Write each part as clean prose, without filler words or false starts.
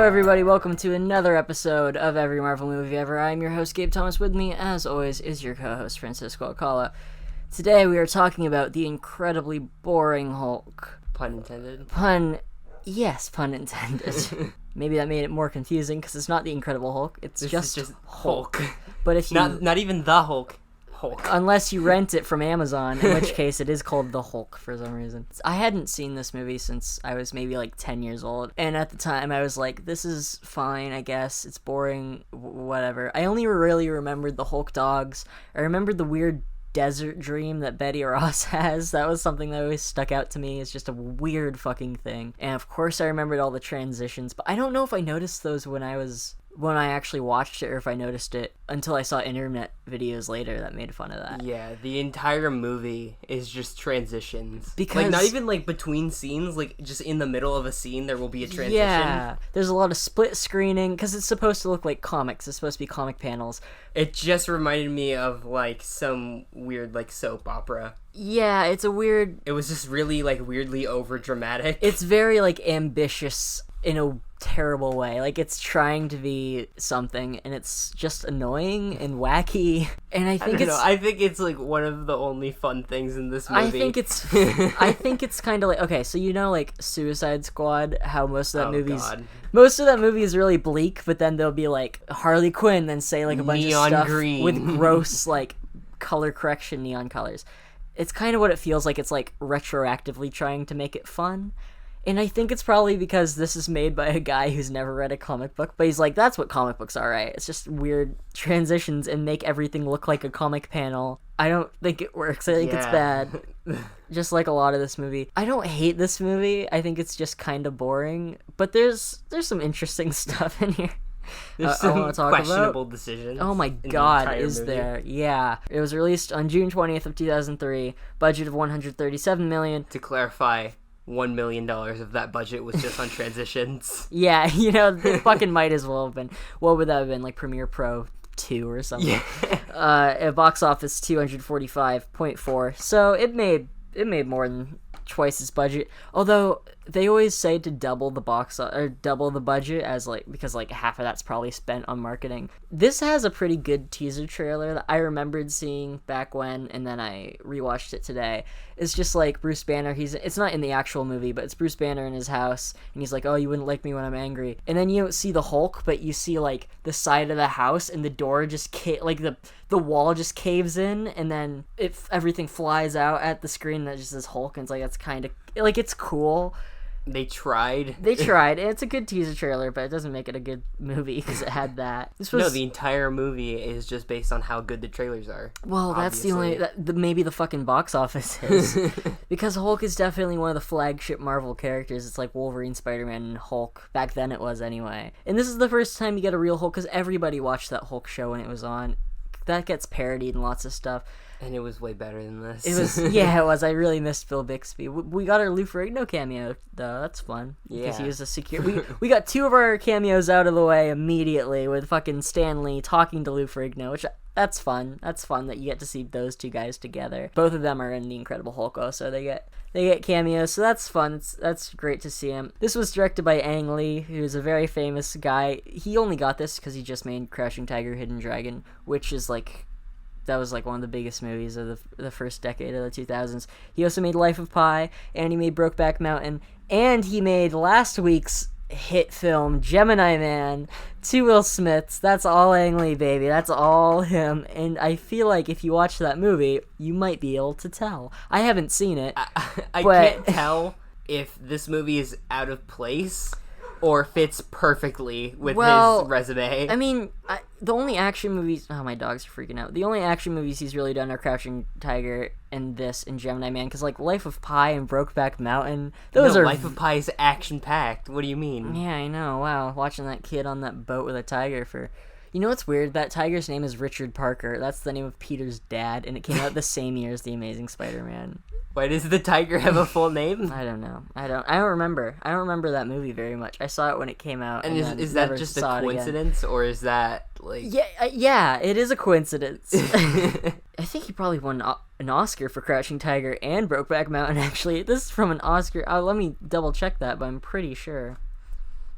everybody, welcome to another episode of Every Marvel Movie Ever. I'm your host, Gabe Thomas. With me, as always, is your co-host, Francisco Alcala. Today we are talking about the incredibly boring Hulk. Pun intended. Yes, pun intended. Maybe that made it more confusing, because it's not the Incredible Hulk, it's just Hulk. But if you... Not even the Hulk. Unless you rent it from Amazon, in which case it is called The Hulk for some reason. I hadn't seen this movie since I was maybe like 10 years old, and at the time I was like, this is fine, I guess, it's boring, whatever. I only really remembered the Hulk dogs. I remembered the weird desert dream that Betty Ross has. That was something that always stuck out to me. It's just a weird fucking thing. And of course I remembered all the transitions, but I don't know if I noticed those when I actually watched it, or if I noticed it until I saw internet videos later that made fun of that. Yeah, the entire movie is just transitions. Because... like, not even, like, between scenes, like, just in the middle of a scene there will be a transition. Yeah, there's a lot of split screening, because it's supposed to look like comics. It's supposed to be comic panels. It just reminded me of, like, some weird, like, soap opera. Yeah, it's a weird... It was just really, like, weirdly over-dramatic. It's very, like, ambitious in a terrible way. Like, it's trying to be something, and it's just annoying and wacky. And I think I think it's like one of the only fun things in this movie. I think it's kind of like, okay, so you know, like Suicide Squad, how most of that movie is really bleak, but then there'll be like Harley Quinn, then say like a bunch of stuff green with gross like color correction neon colors. It's kind of what it feels like. It's like retroactively trying to make it fun. And I think it's probably because this is made by a guy who's never read a comic book, but he's like, that's what comic books are, right? It's just weird transitions and make everything look like a comic panel. I don't think it works. I think it's bad. Just like a lot of this movie. I don't hate this movie. I think it's just kind of boring, but there's some interesting stuff in here. There's some questionable decisions. Oh my god, is there? Yeah. It was released on June 20th of 2003. Budget of $137 million. To clarify, $1 million of that budget was just on transitions. Yeah, you know, it fucking might as well have been. What would that have been, like Premiere Pro 2 or something? Yeah. At box office 245.4. So it made more than twice its budget. Although they always say to double the budget, as like, because like half of that's probably spent on marketing. This has a pretty good teaser trailer that I remembered seeing back when, and then I rewatched it today. It's just like Bruce Banner. It's not in the actual movie, but it's Bruce Banner in his house, and he's like, "Oh, you wouldn't like me when I'm angry." And then you don't see the Hulk, but you see like the side of the house, and the door just the wall just caves in, and then everything flies out at the screen that just says Hulk, and it's like, that's kind of like, it's cool. They tried. And it's a good teaser trailer, but it doesn't make it a good movie because it had that. No, the entire movie is just based on how good the trailers are. Well, obviously. That's maybe the fucking box office is. Because Hulk is definitely one of the flagship Marvel characters. It's like Wolverine, Spider-Man, and Hulk. Back then it was anyway. And this is the first time you get a real Hulk, because everybody watched that Hulk show when it was on. That gets parodied and lots of stuff. And it was way better than this. It was. I really missed Bill Bixby. We got our Lou Ferrigno cameo, though. That's fun. Yeah. Because he was a secure... we got two of our cameos out of the way immediately with fucking Stan Lee talking to Lou Ferrigno, which... That's fun. That's fun that you get to see those two guys together. Both of them are in The Incredible Hulk, so they get cameos, so that's fun. That's great to see him. This was directed by Ang Lee, who's a very famous guy. He only got this because he just made Crouching Tiger, Hidden Dragon, which is like... That was like one of the biggest movies of the first decade of the 2000s. He also made Life of Pi, and he made Brokeback Mountain, and he made last week's hit film Gemini Man, 2 Will Smiths. That's all Ang Lee, baby. That's all him. And I feel like if you watch that movie, you might be able to tell. I haven't seen it. I can't tell if this movie is out of place or fits perfectly with his resume. I mean, the only action movies... Oh, my dogs are freaking out. The only action movies he's really done are Crouching Tiger and this and Gemini Man, because, like, Life of Pi and Brokeback Mountain, Life of Pi is action-packed. What do you mean? Yeah, I know. Wow, watching that kid on that boat with a tiger for... You know what's weird? That tiger's name is Richard Parker. That's the name of Peter's dad, and it came out the same year as The Amazing Spider-Man. Why does the tiger have a full name? I don't know. I don't remember. I don't remember that movie very much. I saw it when it came out. And is that just a coincidence, or is that like? Yeah, it is a coincidence. I think he probably won an Oscar for Crouching Tiger and Brokeback Mountain. Actually, this is from an Oscar. Let me double check that, but I'm pretty sure.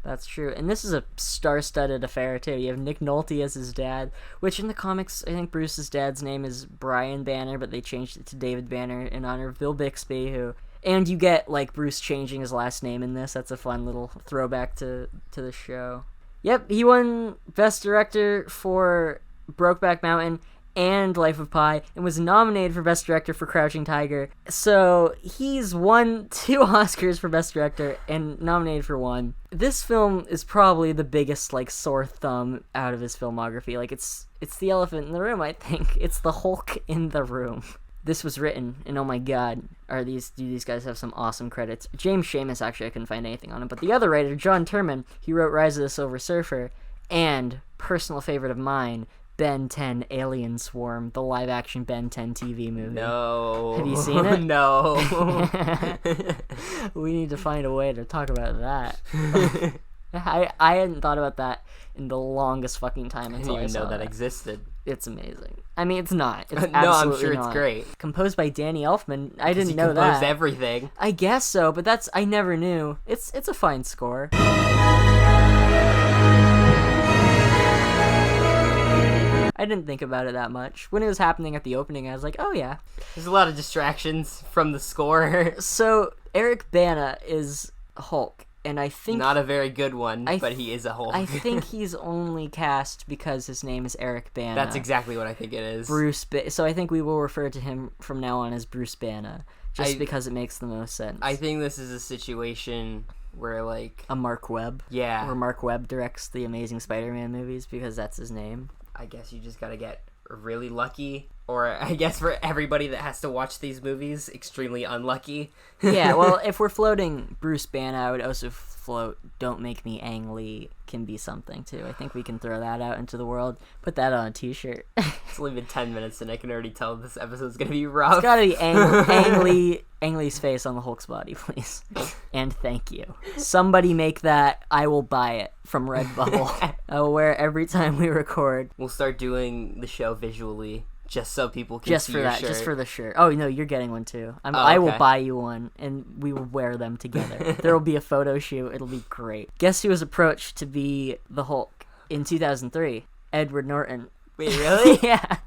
That's true. And this is a star-studded affair, too. You have Nick Nolte as his dad, which in the comics, I think Bruce's dad's name is Brian Banner, but they changed it to David Banner in honor of Bill Bixby, who... And you get, like, Bruce changing his last name in this. That's a fun little throwback to the show. Yep, he won Best Director for Brokeback Mountain and Life of Pi, and was nominated for Best Director for Crouching Tiger. So he's won 2 Oscars for Best Director and nominated for 1. This film is probably the biggest, like, sore thumb out of his filmography. Like, it's the elephant in the room, I think. It's the Hulk in the room. This was written, and oh my god, do these guys have some awesome credits. James Schamus, actually, I couldn't find anything on him, but the other writer, John Turman, he wrote Rise of the Silver Surfer, and, personal favorite of mine, Ben 10 Alien Swarm, the live-action Ben 10 TV movie. No. Have you seen it? No. We need to find a way to talk about that. I hadn't thought about that in the longest fucking time until I saw that existed. It's amazing. I mean, it's not. It's no, I'm sure not. It's great. Composed by Danny Elfman. I didn't know that. He composed everything. I guess so, but I never knew. It's a fine score. I didn't think about it that much. When it was happening at the opening, I was like, oh yeah. There's a lot of distractions from the score. So, Eric Bana is Hulk, and I think... Not a very good one, but he is a Hulk. I think he's only cast because his name is Eric Bana. That's exactly what I think it is. So I think we will refer to him from now on as Bruce Bana, just because it makes the most sense. I think this is a situation where, like... A Mark Webb? Yeah. Where Mark Webb directs the Amazing Spider-Man movies, because that's his name. I guess you just gotta get really lucky, or I guess for everybody that has to watch these movies, extremely unlucky. Yeah, well, if we're floating Bruce Banner, I would also float Don't Make Me Ang Lee can be something, too. I think we can throw that out into the world. Put that on a t-shirt. It's only been 10 minutes, and I can already tell this episode's gonna be rough. It's gotta be Ang Lee's face on the Hulk's body, please. And thank you. Somebody make that. I will buy it from Redbubble. I will wear it every time we record. We'll start doing the show visually, just so people can see your shirt. Just for the shirt. Oh, no, you're getting one, too. I will buy you one, and we will wear them together. There will be a photo shoot. It'll be great. Guess who was approached to be the Hulk in 2003? Edward Norton. Wait, really? Yeah.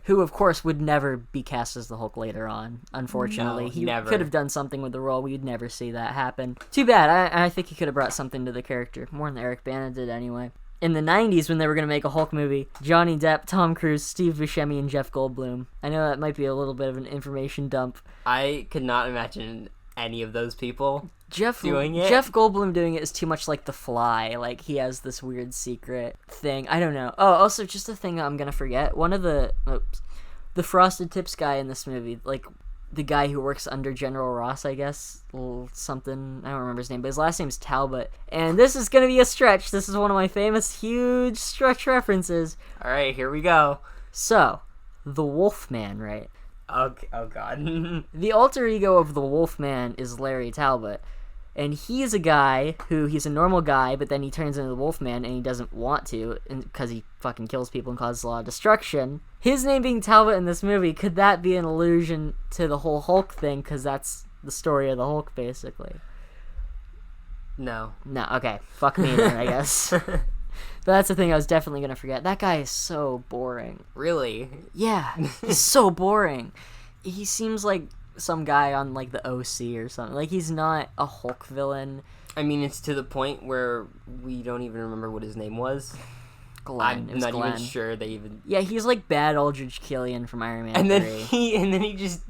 Who, of course, would never be cast as the Hulk later on, unfortunately. No, he never. could have done something with the role. We'd never see that happen. Too bad. I think he could have brought something to the character. More than Eric Bana did, anyway. In the 90s, when they were going to make a Hulk movie, Johnny Depp, Tom Cruise, Steve Buscemi, and Jeff Goldblum. I know that might be a little bit of an information dump. I could not imagine any of those people doing it. Jeff Goldblum doing it is too much like The Fly. Like, he has this weird secret thing. I don't know. Oh, also, just a thing I'm going to forget. One of the Frosted Tips guy in this movie, like, the guy who works under General Ross, I guess, something, I don't remember his name, but his last name's Talbot. And this is going to be a stretch. This is one of my famous, huge stretch references. All right, here we go. So, the Wolfman, right? Oh God. The alter ego of the Wolfman is Larry Talbot. And he's a guy he's a normal guy, but then he turns into the Wolfman, and he doesn't want to, because he fucking kills people and causes a lot of destruction. His name being Talbot in this movie, could that be an allusion to the whole Hulk thing? Because that's the story of the Hulk, basically. No, okay. Fuck me then, I guess. But that's the thing I was definitely going to forget. That guy is so boring. Really? Yeah, he's so boring. He seems like some guy on, like, the OC or something. Like, he's not a Hulk villain. I mean, it's to the point where we don't even remember what his name was. Glenn. I'm not even sure they even... Yeah, he's like bad Aldrich Killian from Iron Man 3. And then he just,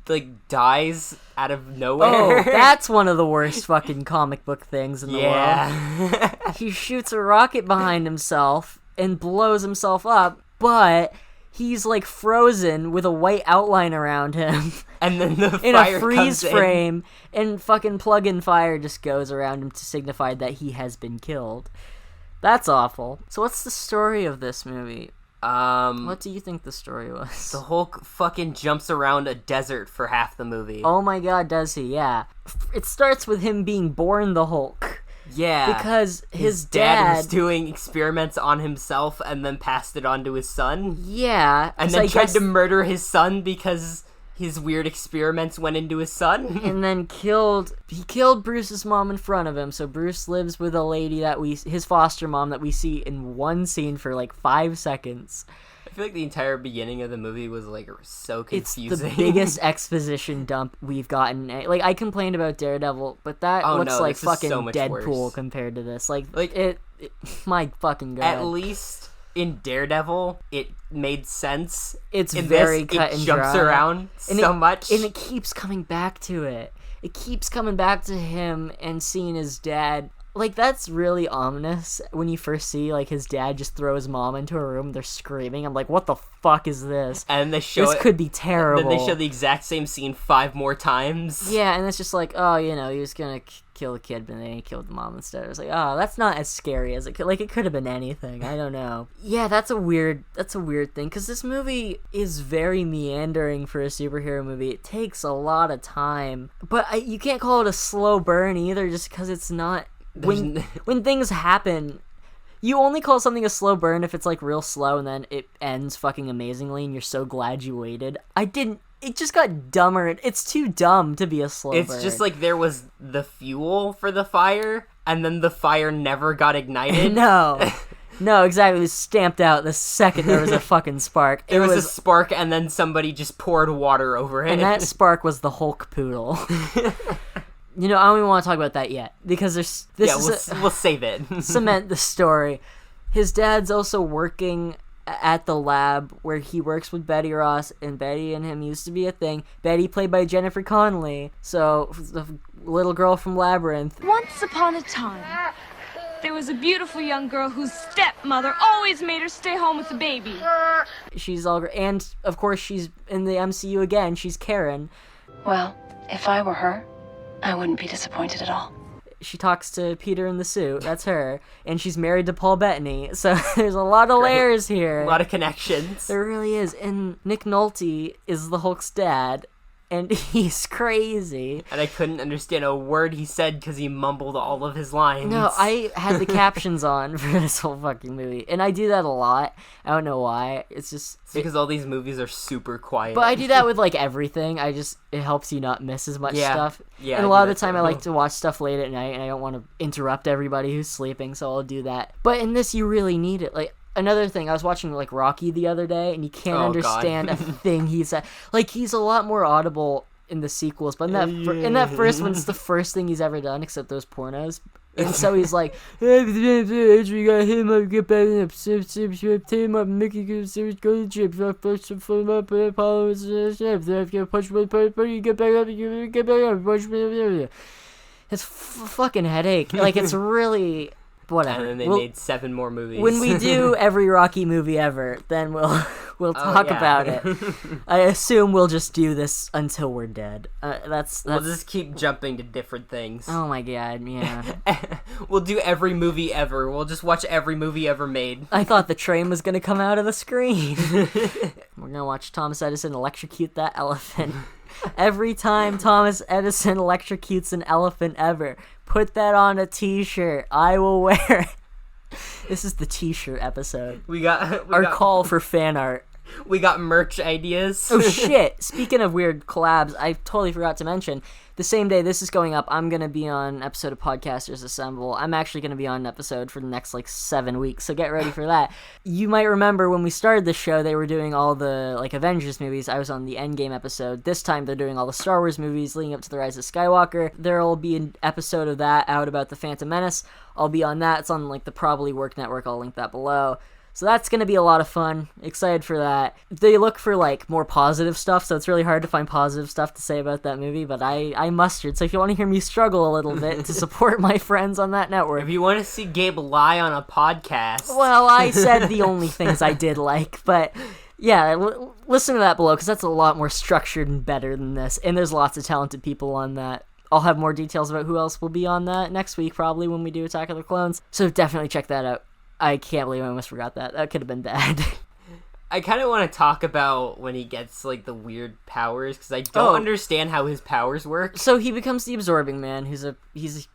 like, dies out of nowhere. Oh, that's one of the worst fucking comic book things in the world. He shoots a rocket behind himself and blows himself up, but he's, like, frozen with a white outline around him. And then the fire in a freeze comes frame, and fucking plug-in fire just goes around him to signify that he has been killed. That's awful. So what's the story of this movie? What do you think the story was? The Hulk fucking jumps around a desert for half the movie. Oh my god, does he? Yeah. It starts with him being born the Hulk. Yeah. Because his dad was doing experiments on himself and then passed it on to his son. Yeah. And then tried to murder his son because his weird experiments went into his son. And then he killed Bruce's mom in front of him. So Bruce lives with a lady his foster mom that we see in one scene for like 5 seconds. I feel like the entire beginning of the movie was like so confusing. It's the biggest exposition dump we've gotten. Like, I complained about Daredevil, but that looks like fucking so Deadpool worse compared to this. Like it my fucking god. At least in Daredevil, it made sense. It's very cut and dry. It jumps around so much. And it keeps coming back to it. It keeps coming back to him and seeing his dad. Like, that's really ominous when you first see, like, his dad just throw his mom into a room. They're screaming. I'm like, what the fuck is this? And they show this could be terrible. Then they show the exact same scene 5 more times. Yeah, and it's just like, oh, he was gonna kill the kid, but then he killed the mom instead. I was like, oh, that's not as scary as it could. Like, it could have been anything. I don't know. Yeah, that's a weird thing, because this movie is very meandering for a superhero movie. It takes a lot of time. But you can't call it a slow burn either, just because it's not... When things happen, you only call something a slow burn if it's like real slow and then it ends fucking amazingly and you're so glad you waited. It just got dumber. It's too dumb to be a slow burn. It's just like there was the fuel for the fire and then the fire never got ignited. No, exactly. It was stamped out the second there was a fucking spark. There was a spark and then somebody just poured water over it. And that spark was the Hulk poodle. I don't even want to talk about that yet, because we'll save it. Cement the story. His dad's also working at the lab where he works with Betty Ross, and Betty and him used to be a thing. Betty played by Jennifer Connelly, so the little girl from Labyrinth. Once upon a time, there was a beautiful young girl whose stepmother always made her stay home with the baby. She's and of course she's in the MCU again. She's Karen. Well, if I were her, I wouldn't be disappointed at all. She talks to Peter in the suit. That's her. And she's married to Paul Bettany. So there's a lot of layers here. A lot of connections. There really is. And Nick Nolte is the Hulk's dad. And he's crazy. And I couldn't understand a word he said because he mumbled all of his lines. No, I had the captions on for this whole fucking movie. And I do that a lot. I don't know why. It's because all these movies are super quiet. But I do that with, like, everything. It helps you not miss as much stuff. Yeah. And a lot of the time I like to watch stuff late at night and I don't want to interrupt everybody who's sleeping, so I'll do that. But in this, you really need it. Like, another thing, I was watching, like, Rocky the other day, and you can't understand a thing he said. Like, he's a lot more audible in the sequels, but in that first one, it's the first thing he's ever done, except those pornos. And so he's like, we got him up, get back up, team up, Mickey, go to the chip, get back up, his fucking headache. Like, it's really... Whatever. And then they made 7 more movies. When we do every Rocky movie ever, then we'll talk about it. I assume we'll just do this until we're dead. We'll just keep jumping to different things. Oh my god, yeah. We'll do every movie ever. We'll just watch every movie ever made. I thought the train was gonna come out of the screen. We're gonna watch Thomas Edison electrocute that elephant. Every time Thomas Edison electrocutes an elephant ever, put that on a t-shirt. I will wear it. This is the t-shirt episode. We got call for fan art. We got merch ideas. Oh shit. Speaking of weird collabs, I totally forgot to mention, the same day this is going up, I'm going to be on an episode of Podcasters Assemble. I'm actually going to be on an episode for the next, 7 weeks, so get ready for that. You might remember when we started the show, they were doing all the, Avengers movies. I was on the Endgame episode. This time, they're doing all the Star Wars movies leading up to The Rise of Skywalker. There will be an episode of that out about The Phantom Menace. I'll be on that. It's on, the Probably Work Network. I'll link that below. So that's going to be a lot of fun. Excited for that. They look for, more positive stuff, so it's really hard to find positive stuff to say about that movie, but I mustered. So if you want to hear me struggle a little bit to support my friends on that network. If you want to see Gabe lie on a podcast. Well, I said the only things I did like, but yeah, listen to that below, because that's a lot more structured and better than this, and there's lots of talented people on that. I'll have more details about who else will be on that next week, probably, when we do Attack of the Clones, so definitely check that out. I can't believe I almost forgot that. That could have been bad. I kind of want to talk about when he gets, like, the weird powers, because I don't understand how his powers work. So he becomes the Absorbing Man, he's a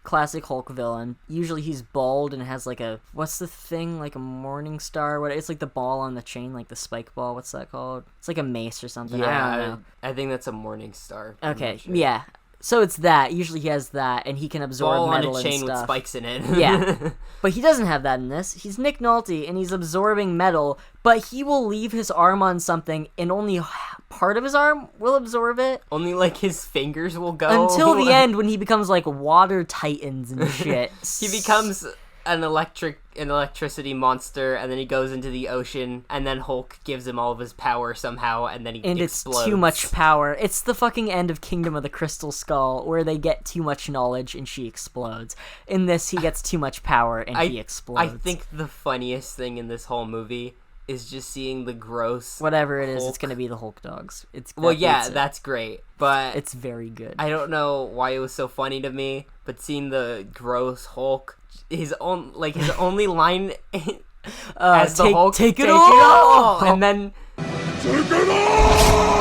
classic Hulk villain. Usually he's bald and has, like, what's the thing, like a morning star? It's like the ball on the chain, like the spike ball, what's that called? It's like a mace or something, I don't know. I think that's a morning star. Okay, yeah. So it's that. Usually he has that, and he can absorb ball metal on a chain and stuff. with spikes in it. Yeah. But he doesn't have that in this. He's Nick Nolte, and he's absorbing metal, but he will leave his arm on something, and only part of his arm will absorb it. Only, like, his fingers will go. Until the end, when he becomes, like, water titans and shit. He becomes an electricity monster, and then he goes into the ocean, and then Hulk gives him all of his power somehow, and then he explodes. It's too much power. It's the fucking end of Kingdom of the Crystal Skull, where they get too much knowledge and she explodes. In this, he gets too much power and he explodes. I think the funniest thing in this whole movie is just seeing the gross whatever it is, Hulk. it's gonna be the Hulk dogs. That's great, but it's very good. I don't know why it was so funny to me, but seeing the gross Hulk, his only line as the Hulk, take it all, and then take it all!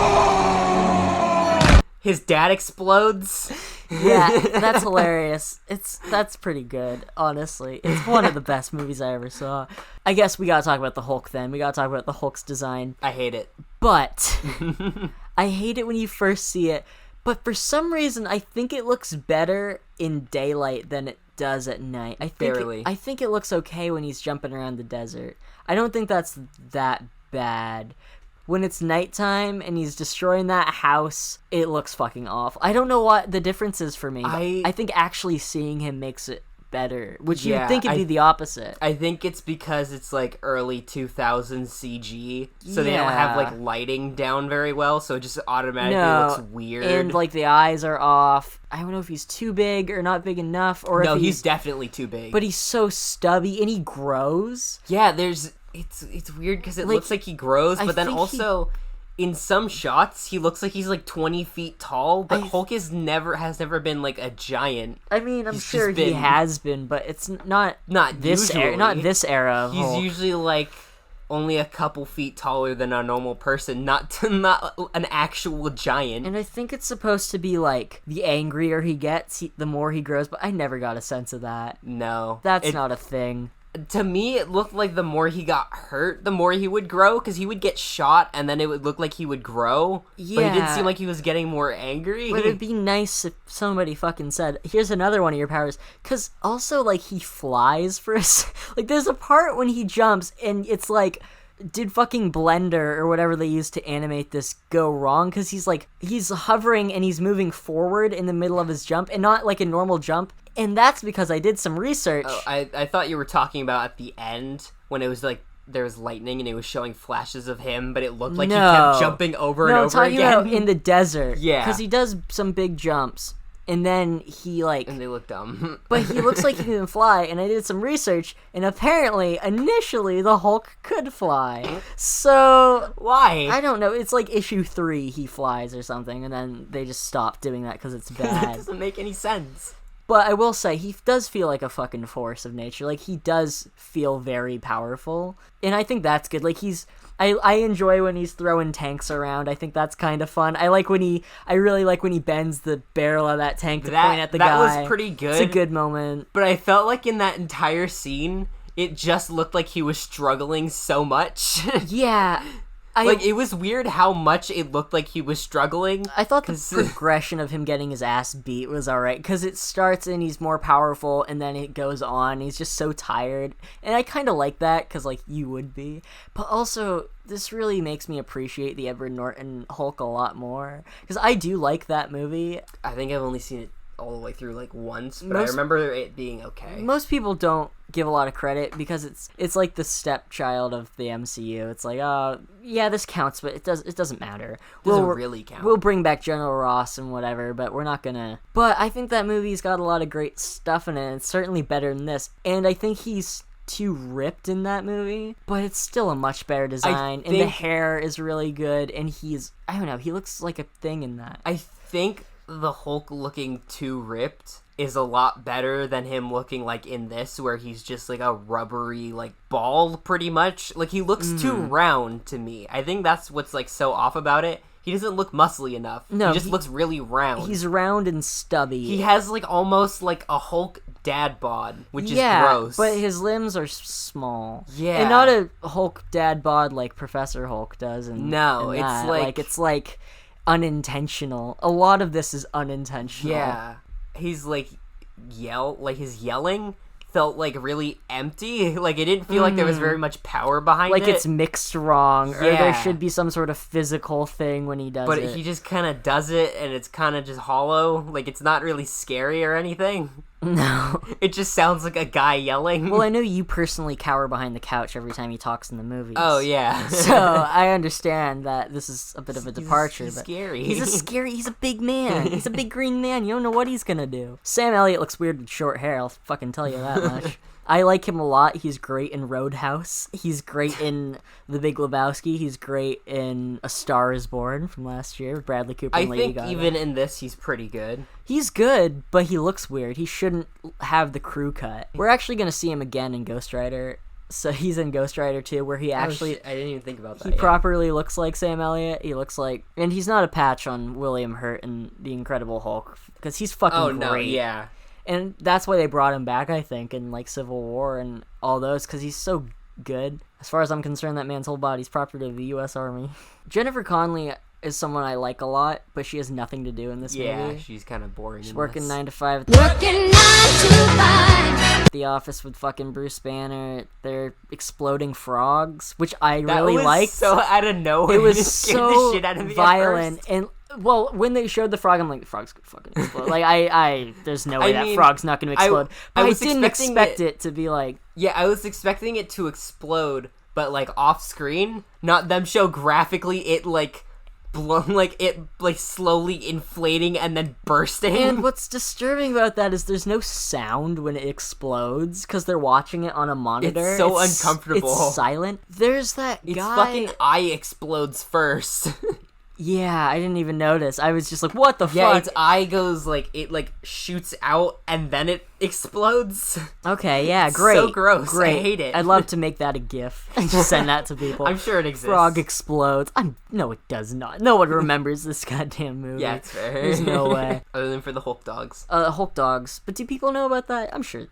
His dad explodes. Yeah, that's hilarious. That's pretty good, honestly. It's one of the best movies I ever saw. I guess we gotta talk about the Hulk then. We gotta talk about the Hulk's design. I hate it. But I hate it when you first see it. But for some reason, I think it looks better in daylight than it does at night. I think it looks okay when he's jumping around the desert. I don't think that's that bad. When it's nighttime and he's destroying that house, it looks fucking awful. I don't know what the difference is for me. I think actually seeing him makes it better, which you'd think it'd be the opposite. I think it's because it's like early 2000s CG, so they don't have like lighting down very well, so it just automatically looks weird. And like the eyes are off. I don't know if he's too big or not big enough, or no, if he's definitely too big. But he's so stubby and he grows. Yeah, it's weird because it looks like he grows, but then also in some shots he looks like he's like 20 feet tall, but Hulk has never been like a giant. I mean, I'm sure he has been, but it's not this era. Not this era of He's Hulk. usually like only a couple feet taller than a normal person, not an actual giant. And I think it's supposed to be like the angrier he gets, the more he grows, but I never got a sense of that. No. That's not a thing. To me, it looked like the more he got hurt, the more he would grow, because he would get shot, and then it would look like he would grow. Yeah. But it didn't seem like he was getting more angry. But it'd be nice if somebody fucking said, here's another one of your powers. Because also, like, he flies for like, there's a part when he jumps, and it's like, did fucking Blender or whatever they use to animate this go wrong? Because he's hovering and he's moving forward in the middle of his jump, and not like a normal jump. And that's because I did some research. Oh, I thought you were talking about at the end when it was like there was lightning and it was showing flashes of him, but it looked like he kept jumping over and over again. No, I'm talking about in the desert. Yeah. Because he does some big jumps. And then he like... And they look dumb. But he looks like he can fly, and I did some research, and apparently, initially, the Hulk could fly. So... Why? I don't know, it's like issue 3 he flies or something, and then they just stopped doing that because it's bad. It doesn't make any sense. But I will say, he does feel like a fucking force of nature. Like, he does feel very powerful. And I think that's good. Like, I enjoy when he's throwing tanks around. I think that's kind of fun. I really like when he bends the barrel of that tank to point at the guy. That was pretty good. It's a good moment. But I felt like in that entire scene, it just looked like he was struggling so much. Yeah. It was weird how much it looked like he was struggling. I thought the progression of him getting his ass beat was alright, because it starts and he's more powerful, and then it goes on, he's just so tired. And I kind of like that, because, like, you would be. But also, this really makes me appreciate the Edward Norton Hulk a lot more, because I do like that movie. I think I've only seen it all the way through, like, once, but I remember it being okay. Most people don't give a lot of credit because it's like the stepchild of the MCU. It's like, oh yeah, this counts, but it doesn't matter. Doesn't really count. We'll bring back General Ross and whatever, but we're not gonna. But I think that movie's got a lot of great stuff in it. It's certainly better than this, and I think he's too ripped in that movie, but it's still a much better design, and the hair is really good, and he looks like a thing in that. I think the Hulk looking too ripped is a lot better than him looking like in this, where he's just like a rubbery like ball pretty much. Like, he looks too round to me. I think that's what's like so off about it. He doesn't look muscly enough. No, he just looks really round. He's round and stubby. He has like almost like a Hulk dad bod, which is gross. But his limbs are small. Yeah. And not a Hulk dad bod like Professor Hulk does. It's like unintentional. A lot of this is unintentional. Yeah. He's like his yelling felt like really empty. Like, it didn't feel like there was very much power behind it. Like it's mixed wrong, or there should be some sort of physical thing when he does it. But he just kind of does it, and it's kind of just hollow. Like, it's not really scary or anything. No. It just sounds like a guy yelling. Well, I know you personally cower behind the couch every time he talks in the movies. Oh, yeah. So, I understand that this is a bit of a departure. He's but scary. He's a big man. He's a big green man. You don't know what he's gonna do. Sam Elliott looks weird with short hair, I'll fucking tell you that much. I like him a lot. He's great in Roadhouse. He's great in The Big Lebowski. He's great in A Star Is Born from last year with Bradley Cooper and Lady Gaga. I think even in this, he's pretty good. He's good, but he looks weird. He shouldn't have the crew cut. We're actually going to see him again in Ghost Rider. So he's in Ghost Rider 2, where he actually... I didn't even think about that. He properly looks like Sam Elliott. He looks like... And he's not a patch on William Hurt in The Incredible Hulk, because he's fucking great. Oh, no, yeah. And that's why they brought him back, I think, in, like, Civil War and all those, because he's so good. As far as I'm concerned, that man's whole body's property of the U.S. Army. Jennifer Connelly is someone I like a lot, but she has nothing to do in this movie. Yeah, she's kind of boring. She's working 9 to 5. Working 9 to 5. The office with fucking Bruce Banner. They're exploding frogs, which I really liked. So out of nowhere. It was so the shit out of me violent. And, well, when they showed the frog, I'm like, the frog's gonna fucking explode. Like, there's no way that frog's not gonna explode. But I didn't expect it to be like... Yeah, I was expecting it to explode, but, like, off screen. Not them show graphically it, like... slowly inflating and then bursting. And what's disturbing about that is there's no sound when it explodes, because they're watching it on a monitor. It's so uncomfortable. It's silent. There's that guy... Its fucking eye explodes first. Yeah, I didn't even notice. I was just like, what the fuck? Yeah, its eye goes, like, it, like, shoots out, and then it explodes. Okay, yeah, great. So gross. Great. I hate it. I'd love to make that a GIF and just send that to people. I'm sure it exists. Frog explodes. No, it does not. No one remembers this goddamn movie. Yeah, it's fair. There's no way. Other than for the Hulk dogs. Hulk dogs. But do people know about that? I'm sure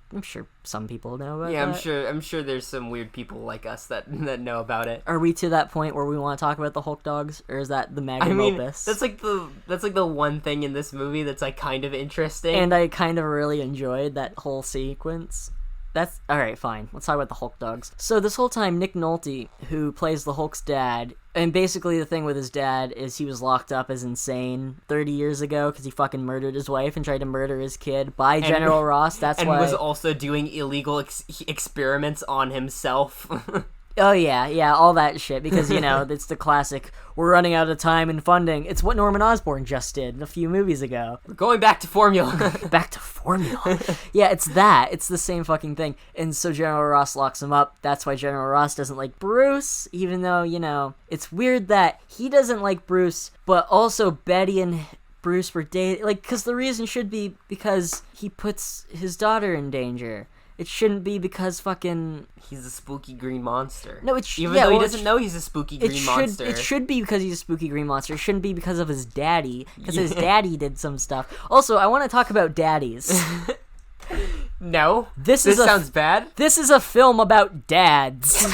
some people know about that. Yeah, I'm sure there's some weird people like us that know about it. Are we to that point where we want to talk about the Hulk dogs, or is that the magnum opus? That's like the one thing in this movie that's like kind of interesting. And I kind of really enjoyed that whole sequence. That's alright, fine. Let's talk about the Hulk dogs. So this whole time, Nick Nolte, who plays the Hulk's dad, and basically the thing with his dad is he was locked up as insane 30 years ago because he fucking murdered his wife and tried to murder his kid by General Ross. That's why. And was also doing illegal experiments on himself. Oh, yeah, all that shit, because, you know, it's the classic, we're running out of time and funding. It's what Norman Osborn just did a few movies ago. We're going back to formula. Back to formula. Yeah, it's that. It's the same fucking thing. And so General Ross locks him up. That's why General Ross doesn't like Bruce, even though, you know, it's weird that he doesn't like Bruce, but also Betty and Bruce were dating. Like, because the reason should be because he puts his daughter in danger. It shouldn't be because fucking... He's a spooky green monster. No, it should... Even though he doesn't know he's a spooky green monster. It should be because he's a spooky green monster. It shouldn't be because of his daddy. Because his daddy did some stuff. Also, I want to talk about daddies. No? This sounds bad? This is a film about dads.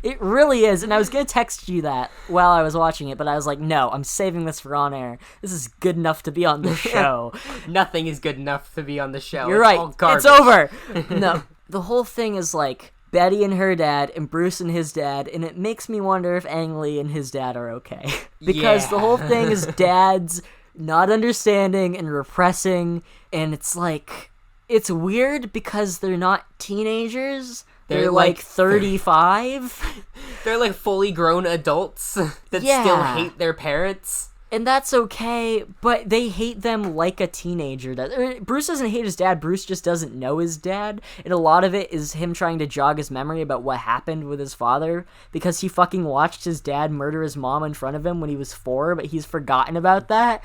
It really is, and I was gonna text you that while I was watching it, but I was like, no, I'm saving this for on air. This is good enough to be on the show. Nothing is good enough to be on the show. You're right. It's over. No, the whole thing is like Betty and her dad and Bruce and his dad, and it makes me wonder if Ang Lee and his dad are okay. Because the whole thing is dads not understanding and repressing, and it's like, it's weird because they're not teenagers. They're like 35. They're like fully grown adults that still hate their parents. And that's okay, but they hate them like a teenager does. Bruce doesn't hate his dad, Bruce just doesn't know his dad. And a lot of it is him trying to jog his memory about what happened with his father, because he fucking watched his dad murder his mom in front of him when he was 4, but he's forgotten about that.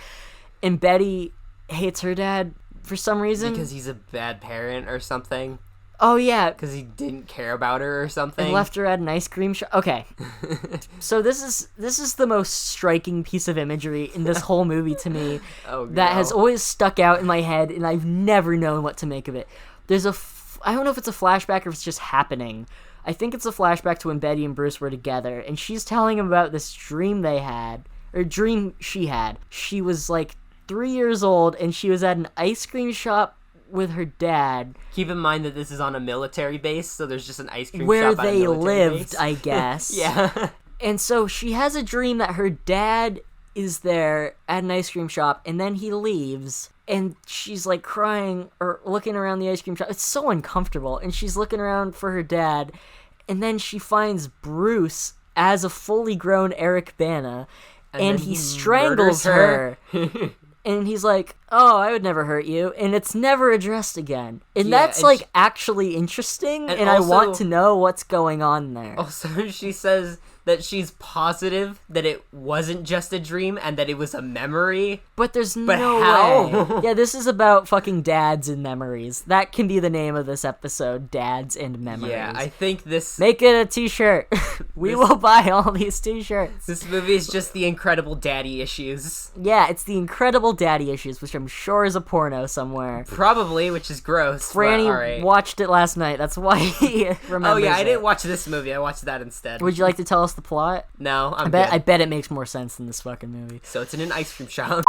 And Betty hates her dad for some reason. Because he's a bad parent or something. Oh, yeah. Because he didn't care about her or something. And left her at an ice cream shop. Okay. So this is the most striking piece of imagery in this whole movie to me that has always stuck out in my head, and I've never known what to make of it. There's I don't know if it's a flashback or if it's just happening. I think it's a flashback to when Betty and Bruce were together, and she's telling him about this dream they had, or dream she had. She was like 3 years old, and she was at an ice cream shop with her dad. Keep in mind that this is on a military base, so there's just an ice cream where shop at a they military lived, base. I guess. Yeah. And so she has a dream that her dad is there at an ice cream shop, and then he leaves, and she's like crying or looking around the ice cream shop. It's so uncomfortable, and she's looking around for her dad, and then she finds Bruce as a fully grown Eric Bana, and he strangles her. And he's like, oh, I would never hurt you. And it's never addressed again. And that's, and like, actually interesting. And also, I want to know what's going on there. Also, she says that she's positive that it wasn't just a dream and that it was a memory. But there's no way. Yeah, this is about fucking dads and memories. That can be the name of this episode, Dads and Memories. Yeah, I think this... Make it a t-shirt. We will buy all these t-shirts. This movie is just the incredible daddy issues. Yeah, it's the incredible daddy issues, which I'm sure is a porno somewhere. Probably, which is gross. Franny watched it last night. That's why he remembers Oh yeah, I it. didn't watch this movie. I watched that instead. Would you like to tell us the plot? No, I bet it makes more sense than this fucking movie. So it's in an ice cream shop.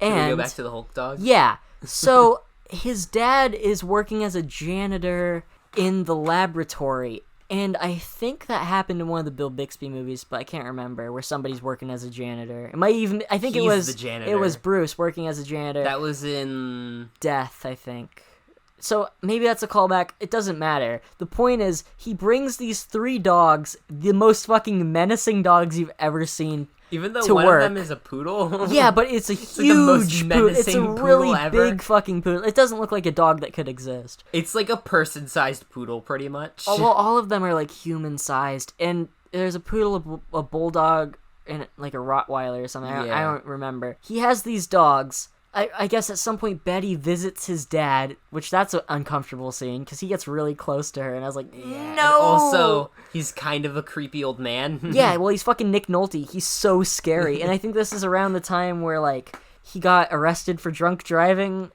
And Can we go back to the Hulk dog? Yeah. So his dad is working as a janitor in the laboratory. And I think that happened in one of the Bill Bixby movies, but I can't remember, where somebody's working as a janitor. It might even... I think He's it was... the janitor. It was Bruce working as a janitor. That was in... Death, I think. So maybe that's a callback. It doesn't matter. The point is, he brings these 3 dogs, the most fucking menacing dogs you've ever seen, even though to one work. of them is a poodle. Yeah, but it's a It's like the most huge poodle. It's a menacing really poodle ever. big fucking poodle. It doesn't look like a dog that could exist. It's like a person-sized poodle, pretty much. Well, all of them are like human-sized, and there's a poodle, a bulldog, and like a Rottweiler or something. I don't remember. He has these dogs. I guess at some point Betty visits his dad, which that's an uncomfortable scene because he gets really close to her, and I was like, no. And also, he's kind of a creepy old man. Yeah, well, he's fucking Nick Nolte. He's so scary, and I think this is around the time where like he got arrested for drunk driving.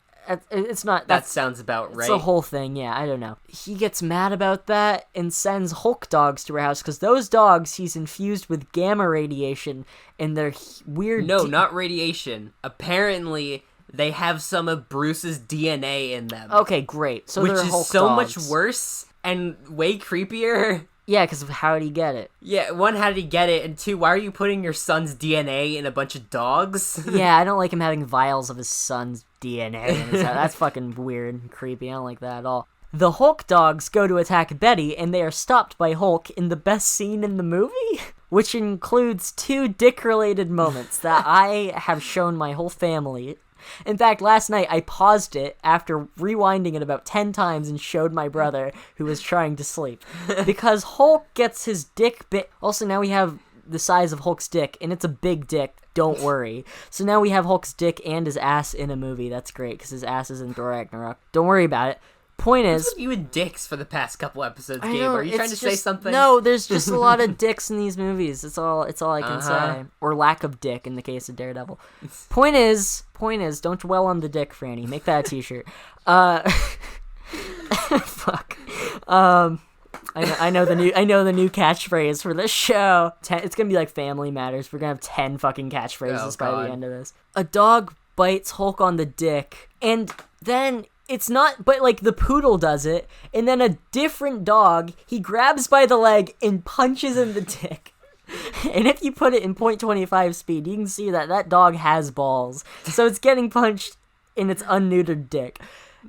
It's not. That sounds about right. It's a whole thing. Yeah, I don't know. He gets mad about that and sends Hulk dogs to her house because those dogs he's infused with gamma radiation, and they're weird. No, not radiation. Apparently, they have some of Bruce's DNA in them. Okay, great. So which they're is Hulk so dogs. much worse and way creepier. Yeah, because how did he get it? Yeah, 1, how did he get it? And 2, why are you putting your son's DNA in a bunch of dogs? Yeah, I don't like him having vials of his son's DNA in his house. That's fucking weird and creepy. I don't like that at all. The Hulk dogs go to attack Betty, and they are stopped by Hulk in the best scene in the movie, which includes 2 dick-related moments that I have shown my whole family. In fact, last night I paused it after rewinding it about 10 times and showed my brother, who was trying to sleep. Because Hulk gets his dick bit. Also, now we have the size of Hulk's dick, and it's a big dick. Don't worry. So now we have Hulk's dick and his ass in a movie. That's great, because his ass is in Thor Ragnarok. Don't worry about it. Point is... What's with you and dicks for the past couple episodes, Gabe? Are you trying to say something? No, there's just a lot of dicks in these movies. It's all I can say. Or lack of dick in the case of Daredevil. Point is, don't dwell on the dick, Franny. Make that a t-shirt. Fuck. I know the new catchphrase for this show. It's gonna be like Family Matters. We're gonna have 10 fucking catchphrases by the end of this. A dog bites Hulk on the dick, and then it's not, but like the poodle does it, and then a different dog he grabs by the leg and punches in the dick. And if you put it in .25 speed, you can see that dog has balls. So it's getting punched in its unneutered dick.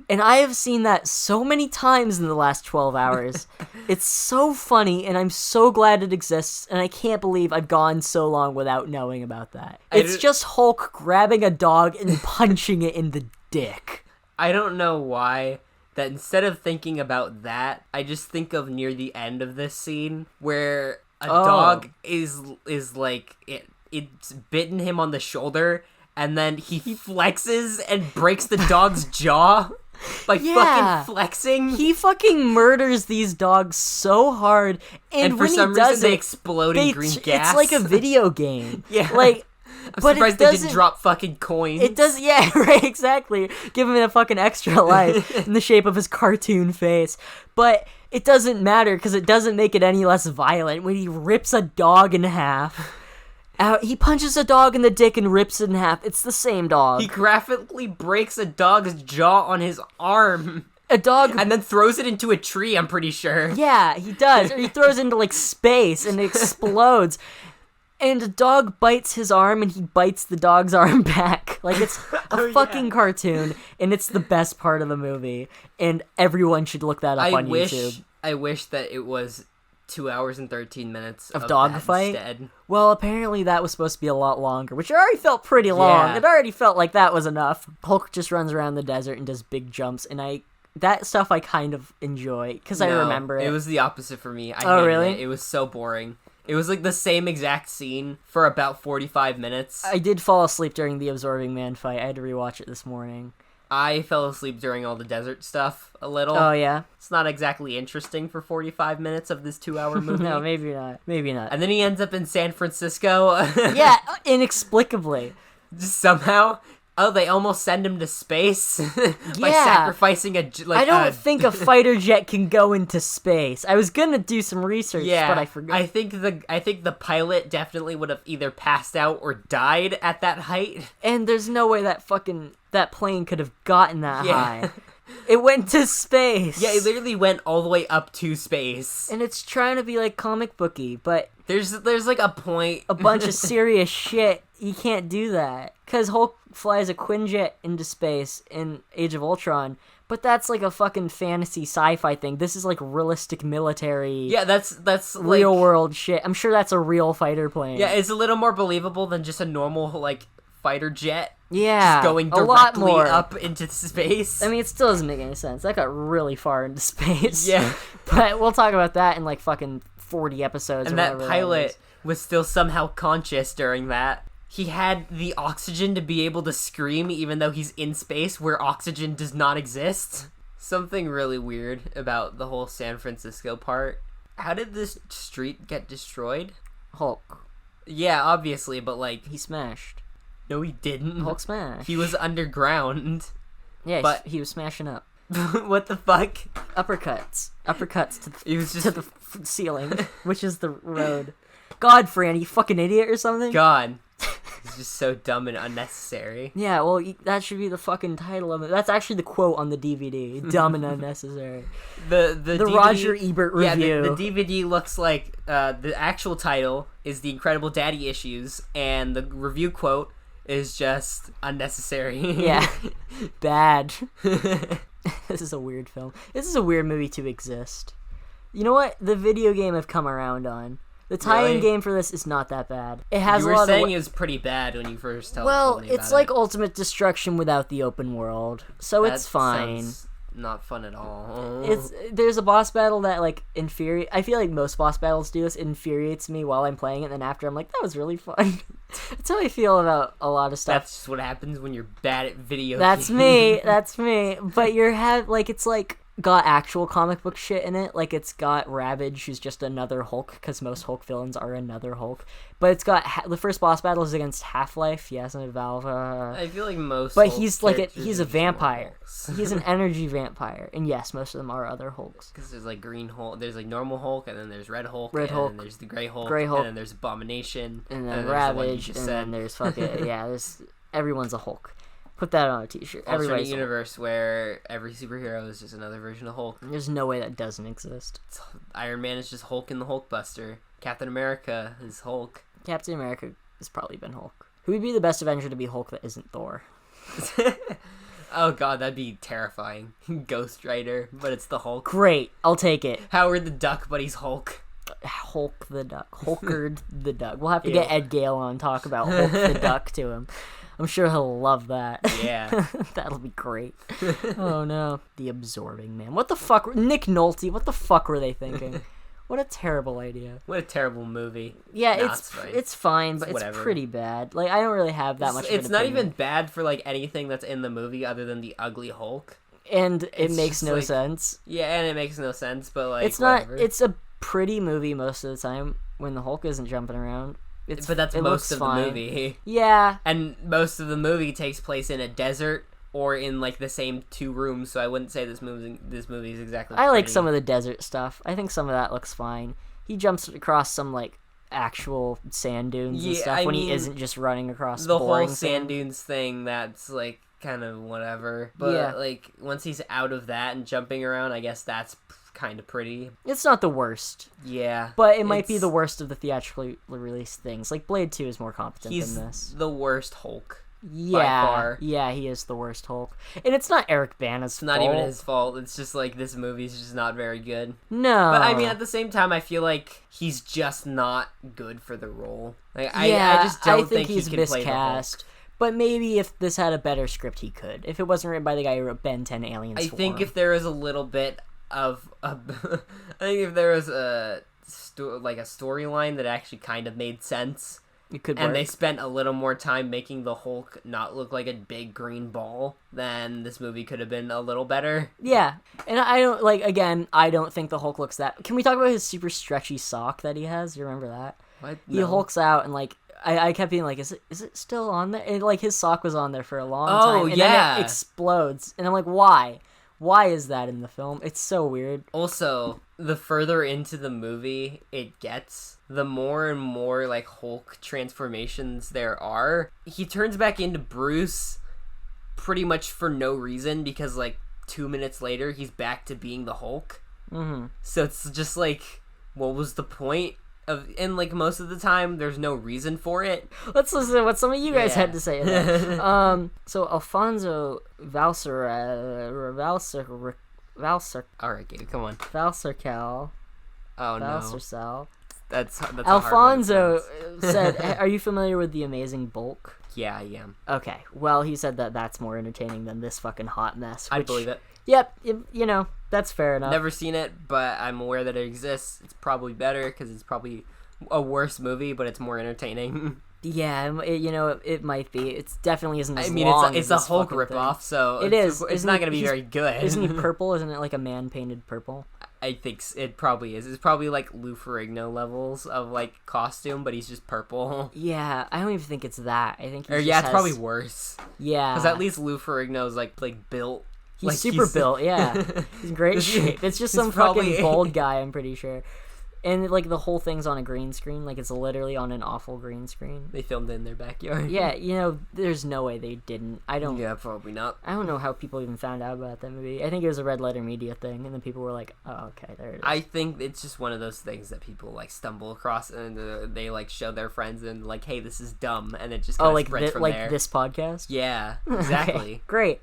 And I have seen that so many times in the last 12 hours. It's so funny, and I'm so glad it exists, and I can't believe I've gone so long without knowing about that. It's just Hulk grabbing a dog and punching it in the dick. I don't know why, that instead of thinking about that, I just think of near the end of this scene, where a dog is like, it's bitten him on the shoulder, and then he flexes and breaks the dog's jaw by Yeah. fucking flexing. He fucking murders these dogs so hard, and and for when some he does reason, they it, explode in green gas. it's like a video game. Yeah. Like, I'm but surprised it they doesn't didn't drop fucking coins. It does, yeah, right, exactly. Give him a fucking extra life in the shape of his cartoon face. But it doesn't matter because it doesn't make it any less violent when he rips a dog in half. He punches a dog in the dick and rips it in half. It's the same dog. He graphically breaks a dog's jaw on his arm. A dog. And then throws it into a tree, I'm pretty sure. Yeah, he does. Or he throws it into like space and it explodes. And a dog bites his arm, and he bites the dog's arm back. Like, it's a fucking cartoon, and it's the best part of the movie. And everyone should look that up on YouTube. I wish that it was 2 hours and 13 minutes Of that dogfight? instead. Well, apparently that was supposed to be a lot longer, which already felt pretty long. Yeah. It already felt like that was enough. Hulk just runs around the desert and does big jumps, and that stuff I kind of enjoy, because I remember it. It was the opposite for me. I Oh, hated really? It was so boring. It was like the same exact scene for about 45 minutes. I did fall asleep during the Absorbing Man fight. I had to rewatch it this morning. I fell asleep during all the desert stuff a little. Oh, yeah? It's not exactly interesting for 45 minutes of this 2-hour movie. No, maybe not. Maybe not. And then he ends up in San Francisco. Yeah, inexplicably. Just somehow. Oh, they almost send him to space by Yeah. sacrificing I don't think a fighter jet can go into space. I was gonna do some research, Yeah, but I forgot. I think the pilot definitely would have either passed out or died at that height. And there's no way that plane could have gotten that Yeah. high. It went to space. Yeah, it literally went all the way up to space. And it's trying to be like comic booky, but There's like a point. a bunch of serious shit. You can't do that. Because Hulk flies a Quinjet into space in Age of Ultron, but that's like a fucking fantasy sci-fi thing. This is like realistic military, Yeah, that's real like, world shit. I'm sure that's a real fighter plane. Yeah, it's a little more believable than just a normal like fighter jet yeah, going a lot directly more up into space. I mean, it still doesn't make any sense. That got really far into space. Yeah. But we'll talk about that in like fucking 40 episodes. and or that whatever pilot is. was still somehow conscious during that. He had the oxygen to be able to scream even though he's in space where oxygen does not exist. Something really weird about the whole San Francisco part. How did this street get destroyed? Hulk. Yeah, obviously, but like, He smashed. no, he didn't. Hulk smashed. He was underground. Yeah, but- he was smashing up. What the fuck? Uppercuts to the, He was just to the ceiling, which is the road. God, Fran, you fucking idiot or something? God. It's just so dumb and unnecessary. Yeah, well, that should be the fucking title of it. That's actually the quote on the DVD. Dumb and unnecessary. The The DVD, Roger Ebert review. Yeah, the DVD looks like the actual title is The Incredible Daddy Issues, and the review quote is just unnecessary. Yeah. Bad. This is a weird film. This is a weird movie to exist. You know what? The video game I've come around on. The tie-in Really? game for this is not that bad. It has You a were lot saying of... it was pretty bad when you first told Well, me it's about like it. Ultimate Destruction without the open world. So That it's fine. sounds not fun at all. There's a boss battle that like I feel like most boss battles do this. It infuriates me while I'm playing it, and then after I'm like, that was really fun. That's how I feel about a lot of stuff. That's just what happens when you're bad at video That's games. me. That's me. But it's like got actual comic book shit in it. Like it's got Ravage, who's just another Hulk, because most Hulk villains are another Hulk. But it's got the first boss battle is against Half-Life. Yes, and Valve. I feel like most But Hulk he's like characters he's are a just more vampire. Hulks. He's an energy vampire, and yes, most of them are other Hulks. Because there's like Green Hulk, there's like normal Hulk, and then there's Red Hulk, Red and Hulk, then there's the Gray Hulk, Gray Hulk, and then there's Abomination, And then there's the one you Ravage, just and said. then there's fucking there's everyone's a Hulk. Put that on a t-shirt. Alternate Everybody's a Hulk. universe where every superhero is just another version of Hulk. There's no way that doesn't exist. Iron Man is just Hulk in the Hulkbuster. Captain America is Hulk. Captain America has probably been Hulk. Who would be the best Avenger to be Hulk that isn't Thor? Oh god, that'd be terrifying. Ghost Rider, but it's the Hulk. Great, I'll take it. Howard the Duck, but he's Hulk. Hulk the Duck. Hulkard the Duck. We'll have to Ew. get Ed Gale on and talk about Hulk the Duck to him. I'm sure he'll love that. Yeah. That'll be great. Oh no. The Absorbing Man. What the fuck? Nick Nolte, what the fuck were they thinking? What a terrible idea. What a terrible movie. Yeah, Nah, it's fine, but whatever. it's pretty bad. Like, I don't really have that much of an It's not opinion. even bad for, like, anything that's in the movie other than the ugly Hulk. And it It's makes just, no like, sense. Yeah, and it makes no sense, but, like, It's not. whatever. It's a pretty movie most of the time when the Hulk isn't jumping around. But that's it most looks of fine. the movie. Yeah, And most of the movie takes place in a desert or in, like, the same 2 rooms, so I wouldn't say this movie is exactly I like pretty. some of the desert stuff. I think some of that looks fine. He jumps across some like actual sand dunes and Yeah, stuff I when mean, he isn't just running across the boring whole sand dunes thing, that's, like, kind of whatever. But, Yeah. like, once he's out of that and jumping around, I guess that's kind of pretty. It's not the worst, Yeah. but it might be it's- the worst of the theatrically released things. Like Blade 2 is more competent He's than this. the worst Hulk. Yeah, far. yeah, he is the worst Hulk, and it's not Eric Bana's It's not fault. even his fault. It's just, like, this movie's just not very good. No, But, I mean, at the same time, I feel like he's just not good for the role. Like, yeah, I just don't I think he's he can play the Hulk. miscast. But maybe if this had a better script, he could. If it wasn't written by the guy who wrote Ben 10 Aliens. I 4. think if there was a little bit of I think if there was a storyline that actually kind of made sense, it could and work. they spent a little more time making the Hulk not look like a big green ball, then this movie could have been a little better. Yeah, and I don't like. Again, I don't think the Hulk looks that. Can we talk about his super stretchy sock that he has? You remember that? What? He No. hulks out and like. I kept being like, is it still on there? And like his sock was on there for a long Oh, time. And yeah. then it explodes. And I'm like, why? Why is that in the film? It's so weird. Also, the further into the movie it gets, the more and more, like, Hulk transformations there are. He turns back into Bruce pretty much for no reason, because, like, 2 minutes later, he's back to being the Hulk. Mm-hmm. So it's just, like, what was the point? And, like, most of the time, there's no reason for it. Let's listen to what some of you guys Yeah. had to say about it. So Alfonso Valsercal. Alright, Gabe, come on. Valsercal. Oh, no. Valsercal. That's a hard one to Alfonso pronounce. said, "Are you familiar with The Amazing Bulk?" Yeah, I am. Okay, well, he said that that's more entertaining than this fucking hot mess. I which- believe it. Yep, you know, that's fair enough. Never seen it, but I'm aware that it exists. It's probably better because it's probably a worse movie, but it's more entertaining. Yeah, it might be. It definitely isn't as I mean, long it's as a this Hulk fucking thing. ripoff, so It is. It's Isn't not he- going to be he's- very good. Isn't he purple? Isn't it like a man painted purple? I think it probably is. It's probably like Lou Ferrigno levels of like costume, but he's just purple. Yeah, I don't even think it's that. I think he Or just yeah, it's has- probably worse. Yeah, Because at least Lou Ferrigno's like built. he's like, super built. Yeah, he's in great This- shape. It's just it's some probably- fucking bald guy. I'm pretty sure. And like the whole thing's on a green screen, like it's literally on an awful green screen. They filmed it in their backyard. Yeah, there's no way they didn't. I don't probably not. I don't know how people even found out about that movie. I think it was a Red Letter Media thing, and then people were like, "Oh, okay, there it is." I think it's just one of those things that people like stumble across and they like show their friends and like, hey, this is dumb, and it just kind of like spreads from like there. this podcast. Yeah, Okay, exactly. great.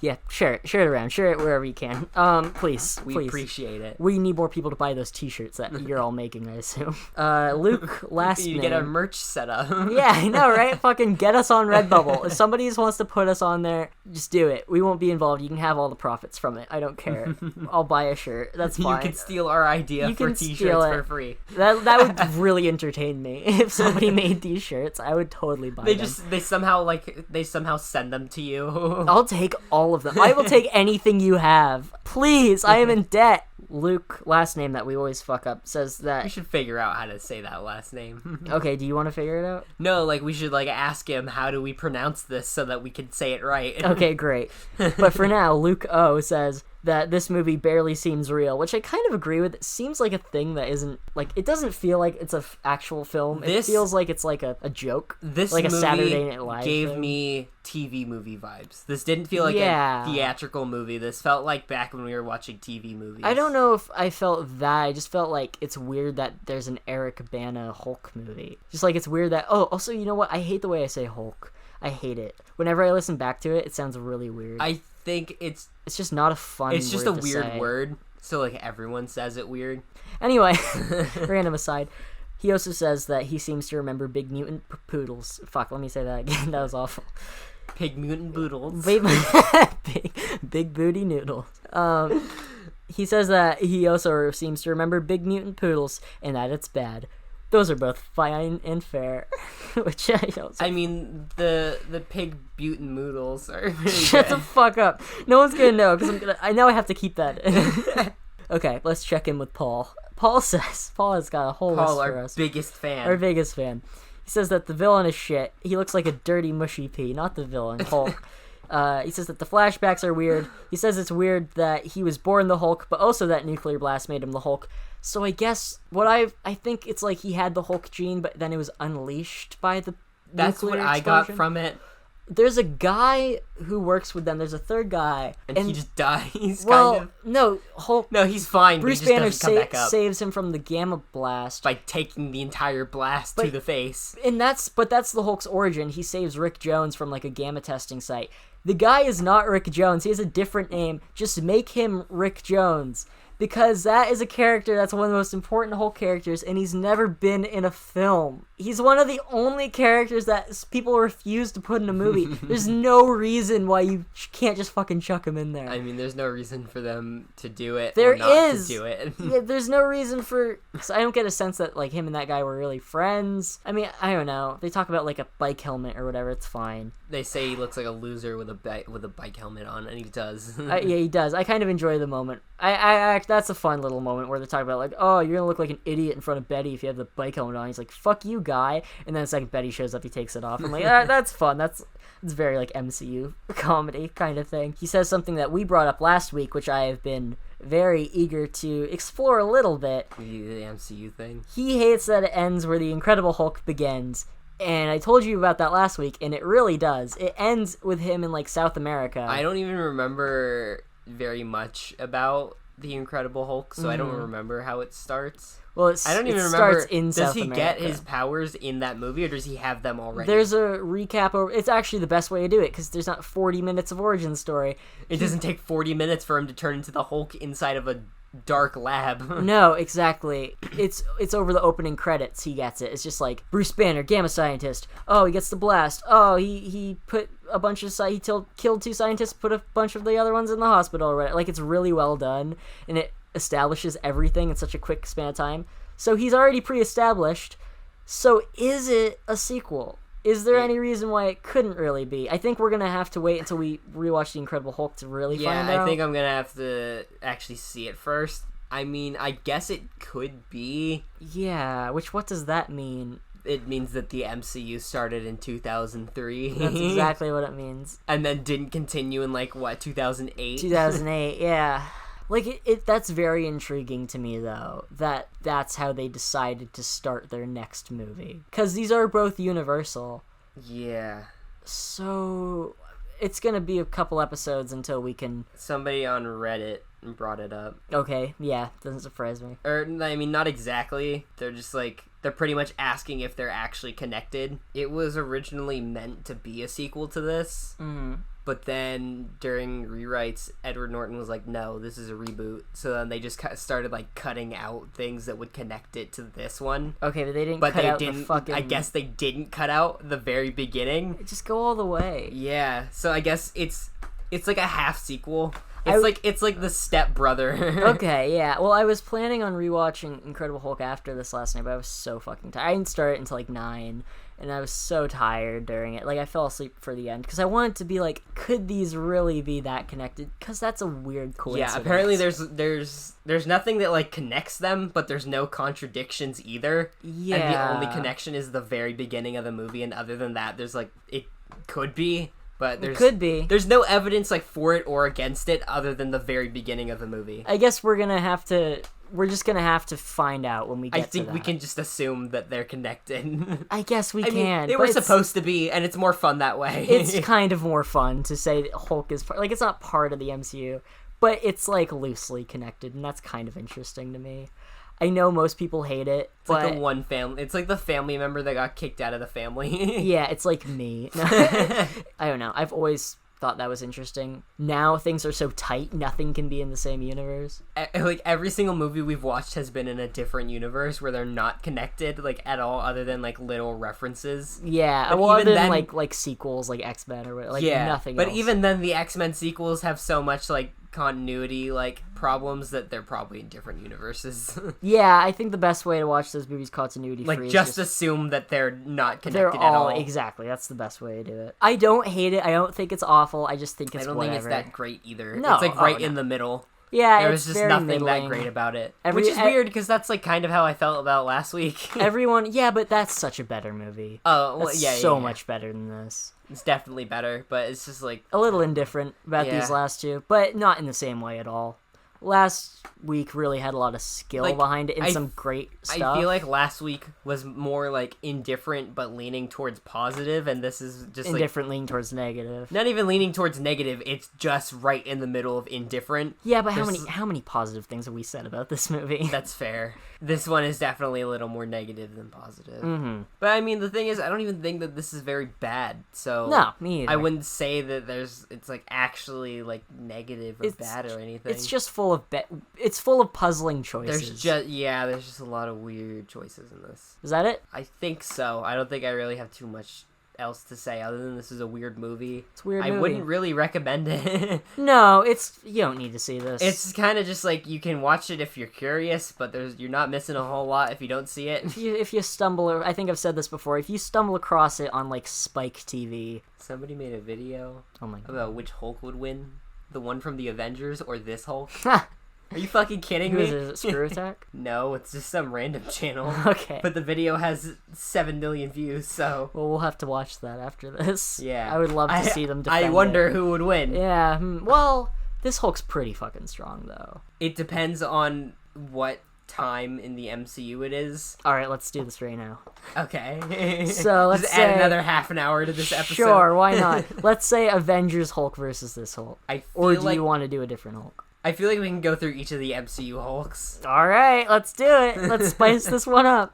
Yeah, share it around, share it wherever you can. Please, We please. appreciate it. We need more people to buy those T-shirts that you're all making, I assume. Luke, last You name. get a merch set up. Yeah, I know, right? Fucking get us on Redbubble. If somebody just wants to put us on there, just do it. We won't be involved. You can have all the profits from it. I don't care. I'll buy a shirt. That's You fine. can steal our idea You for can steal t-shirts it. for free. That would really entertain me. If somebody made these shirts, I would totally buy them. They somehow send them to you. I'll take all of them. I will take anything you have. Please, I am in debt. Luke, last name that we always fuck up, says We that... should figure out how to say that last name. Okay, do you want to figure it out? No, like we should like ask him how do we pronounce this so that we can say it right. Okay, great. But for now, Luke O says that this movie barely seems real, which I kind of agree with. It seems like a thing that isn't, like, it doesn't feel like it's a actual film. This- It feels like it's like a joke. This like a movie Saturday Night Live gave thing. me TV movie vibes. This didn't feel like Yeah. a theatrical movie. This felt like back when we were watching TV movies. I don't know if I felt that. I just felt like it's weird that there's an Eric Bana Hulk movie. Just like it's weird that... Oh, also, you know what? I hate the way I say Hulk. I hate it. Whenever I listen back to it, it sounds really weird. I think it's just not a fun just a word to weird say. word. So like everyone says it weird. Anyway, random aside. He also says that he seems to remember big mutant poodles. Fuck, let me say that again. That was awful. Pig mutant boodles. Big, big booty noodles. He says that he also seems to remember Big Mutant Poodles and that it's bad. Those are both fine and fair. Which I don't. I mean, the pig mutant moodles are really Shut good. the fuck up. No one's gonna know because I know I have to keep that in. Okay, let's check in with Paul. Paul has got a whole list Paul, for our us. biggest fan. Our biggest fan. He says that the villain is shit. He looks like a dirty, mushy pea, not the villain, Hulk. He says that the flashbacks are weird. He says it's weird that he was born the Hulk, but also that nuclear blast made him the Hulk. So I guess I think it's like he had the Hulk gene, but then it was unleashed by the That's nuclear what I explosion. got from it. There's a guy who works with them. There's a third guy, And he just dies, well, kind of. no, Hulk. No, he's fine, Bruce but he Banner just doesn't come back up. saves him from the gamma blast. By taking the entire blast to But- the face. And that's the Hulk's origin. He saves Rick Jones from like a gamma testing site. The guy is not Rick Jones. He has a different name. Just make him Rick Jones. Because that is a character that's one of the most important Hulk characters, and he's never been in a film. He's one of the only characters that people refuse to put in a movie. There's no reason why you can't just fucking chuck him in there. I mean, there's no reason for them to do it There or not is. to do it. Yeah, there's no reason for. So I don't get a sense that like him and that guy were really friends. I mean, I don't know. They talk about like a bike helmet or whatever. It's fine. They say he looks like a loser with a bike helmet on, and he does. Yeah, he does. I kind of enjoy the moment. I that's a fun little moment where they talk about like, oh, you're gonna look like an idiot in front of Betty if you have the bike helmet on. He's like, fuck you, guy. And then the second Betty shows up, he takes it off. I'm like, that's fun. It's very like MCU comedy kind of thing. He says something that we brought up last week, which I have been very eager to explore a little bit. The MCU thing. He hates that it ends where the Incredible Hulk begins. And I told you about that last week, and it really does. It ends with him in like South America. I don't even remember very much about the Incredible Hulk, so I don't remember how it starts. Well, I don't even remember. Starts in does South he America. get his powers in that movie, or does he have them already? There's a recap over. It's actually the best way to do it because there's not 40 minutes of origin story. It doesn't take 40 minutes for him to turn into the Hulk inside of a dark lab. No, exactly. It's over the opening credits. He gets it. It's just like Bruce Banner, gamma scientist. Oh, he gets the blast. Oh, he put a bunch of killed 2 scientists, put a bunch of the other ones in the hospital. Right? Like it's really well done, and it establishes everything in such a quick span of time. So he's already pre-established. So is it a sequel? Is there any reason why it couldn't really be? I think we're gonna have to wait until we rewatch The Incredible Hulk to really find out. I think I'm gonna have to actually see it first. I mean, I guess it could be. Yeah, what does that mean? It means that the MCU started in 2003. That's exactly what it means. And then didn't continue in, 2008? 2008, yeah. Like, that's very intriguing to me, though, that's how they decided to start their next movie. Because these are both Universal. Yeah. So, it's gonna be a couple episodes until we can... Somebody on Reddit brought it up. Okay, yeah, doesn't surprise me. Or, I mean, not exactly. They're just, they're pretty much asking if they're actually connected. It was originally meant to be a sequel to this. Mm-hmm. But then during rewrites, Edward Norton was like, no, this is a reboot. So then they just started cutting out things that would connect it to this one. Okay, but they didn't cut out the fucking... I guess they didn't cut out the very beginning. Just go all the way. Yeah, so I guess it's like a half sequel. It's like the step brother. Okay, yeah. Well, I was planning on rewatching Incredible Hulk after this last night, but I was so fucking tired. I didn't start it until 9, and I was so tired during it. I fell asleep for the end because I wanted to be could these really be that connected? Because that's a weird coincidence. Yeah, apparently there's nothing that connects them, but there's no contradictions either. Yeah. And the only connection is the very beginning of the movie, and other than that, there's it could be. But it could be. There's no evidence for it or against it other than the very beginning of the movie. I guess we're just gonna have to find out when we get to that. I think we can just assume that they're connected. I guess we I mean, can. they were supposed to be, and it's more fun that way. It's kind of more fun to say that Hulk is it's not part of the MCU, but it's loosely connected, and that's kind of interesting to me. I know most people hate it, It's but... like the one family. It's like the family member that got kicked out of the family. Yeah, it's like me. I don't know. I've always thought that was interesting. Now things are so tight, nothing can be in the same universe. Every single movie we've watched has been in a different universe where they're not connected, at all, other than, little references. Yeah, But well, other even than, then- X-Men, like X-Men or whatever. Yeah, Nothing but else. even then, the X-Men sequels have so much, continuity. problems that they're probably in different universes. Yeah, I think the best way to watch those movies continuity free like, is just assume that they're not connected they're at all all. exactly. That's the best way to do it. I don't hate it. I don't think it's awful. I just think it's I don't whatever. think it's that great either. No, It's, like, right no. in the middle. Yeah, There it's was just very nothing middling. that great about it. Which Which is weird, because that's, like, kind of how I felt about last week. Everyone, yeah, but that's such a better movie. Oh, well, That's yeah, so yeah. much better than this. It's definitely better, but it's just, like... A little indifferent about Yeah. these last two, but not in the same way at all. Last week really had a lot of skill Like, behind it and I- some great stuff. I feel like last week was more, like, indifferent, but leaning towards positive, and this is just, like... indifferent leaning towards negative. Not even leaning towards negative, it's just right in the middle of indifferent. Yeah, but There's- how many positive things have we said about this movie? That's fair. This one is definitely a little more negative than positive. Mm-hmm. But, I mean, the thing is, I don't even think that this is very bad, so... No, me either. I wouldn't say that it's, like, actually, like, negative or bad or anything. It's just full of it's full of puzzling choices. there's just a lot of weird choices in this. Is that it? I think so. I don't think I really have too much else to say other than this is a weird movie. It's a weird I movie. wouldn't really recommend it. No, you don't need to see this. It's kind of just like you can watch it if you're curious, but you're not missing a whole lot if you don't see it. if you stumble, I think I've said this before. If you stumble across it on like Spike TV, Somebody made a video oh my god, about which Hulk would win. The one from the Avengers or this Hulk? Are you fucking kidding who me? is it? Screw Attack? No, it's just some random channel. Okay. But the video has 7 million views, so... Well, we'll have to watch that after this. Yeah. I would love to see them defend I wonder it. who would win. Yeah, well, this Hulk's pretty fucking strong, though. It depends on what time in the MCU it is. Alright, let's do this right now. Okay. So, let's Just add say- another half an hour to this episode. Sure, why not? Let's say Avengers Hulk versus this Hulk. I Or feel do you want to do a different Hulk? I feel like we can go through each of the MCU Hulks. Alright, let's do it. Let's spice this one up.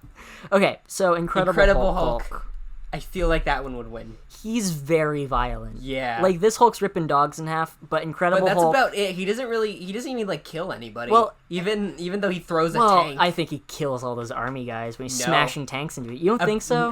Okay, so Incredible Hulk. I feel like that one would win. He's very violent. Yeah. Like, this Hulk's ripping dogs in half, but Incredible But that's Hulk... about it. He doesn't even like kill anybody. Well, even though he throws a Well, tank. I think he kills all those army guys when he's No. smashing tanks into it. You don't think so?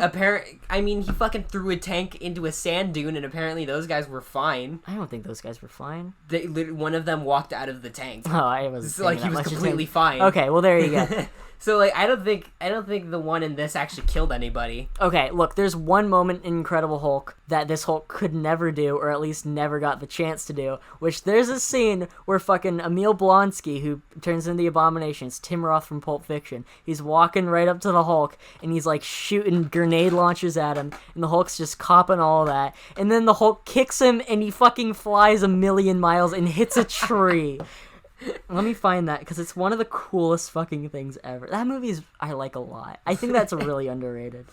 I mean, he fucking threw a tank into a sand dune, and apparently those guys were fine. I don't think those guys were fine. One of them walked out of the tank. Oh, I was It's like he was completely fine. Okay, well there you go. So like, I don't think the one in this actually killed anybody. Okay, look, there's one moment in Incredible Hulk that this Hulk could never do, or at least never got the chance to do, which there's a scene where fucking Emil Blonsky, who turns into the Abomination, it's Tim Roth from Pulp Fiction, he's walking right up to the Hulk, and he's like shooting grenade launchers at him, and the Hulk's just copping all that, and then the Hulk kicks him, and he fucking flies 1,000,000 miles and hits a tree. Let me find that, because it's one of the coolest fucking things ever. That movie I like a lot. I think that's really underrated.